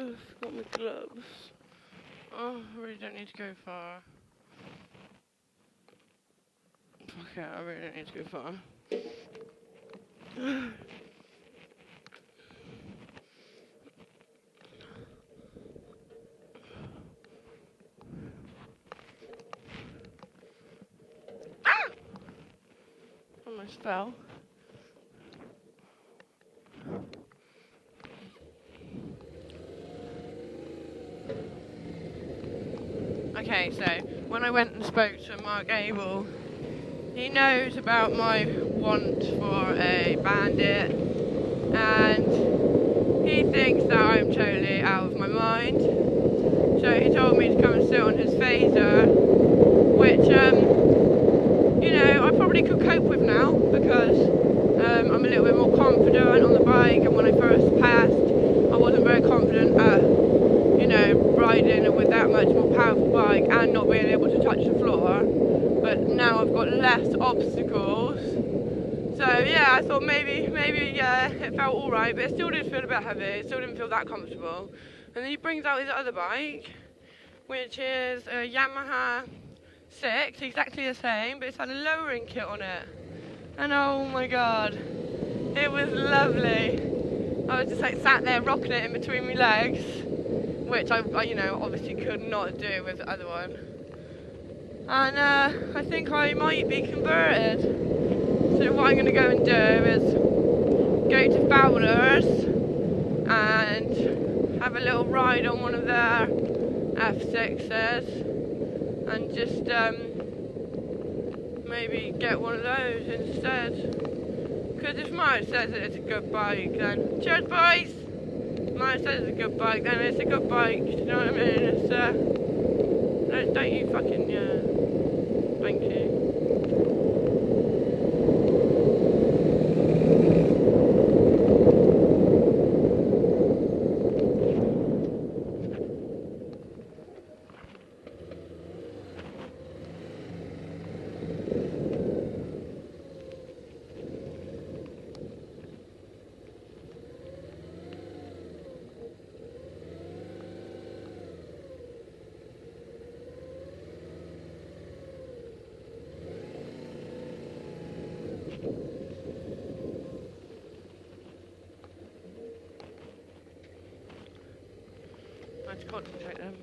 Forgot my gloves. Oh, I really don't need to go far. Fuck it, I really don't need to go far. Ah! Almost fell. Okay, so when I went and spoke to Mark Abel, he knows about my want for a bandit, and he thinks that I'm totally out of my mind. So he told me to come and sit on his Phaser, which, you know, I probably could cope with now, because I'm a little bit more confident on the bike, and when I first passed, I wasn't very confident at, you know, riding with that much more powerful bike and not being able to touch the floor. But now I've got less obstacles. So yeah, I thought maybe it felt alright, but it still did feel a bit heavy. It still didn't feel that comfortable. And then he brings out his other bike, which is a Yamaha 6, exactly the same, but it's had a lowering kit on it. And oh my god, it was lovely. I was just like sat there rocking it in between my legs, which I you know, obviously could not do with the other one. And I think I might be converted. So what I'm going to go and do is go to Fowler's and have a little ride on one of their F6s and just maybe get one of those instead. Because if Mark says that it's a good bike, then cheers boys! Mark says it's a good bike, then it's a good bike, you know what I mean? It's don't you fucking, yeah, thank you. I have to concentrate then.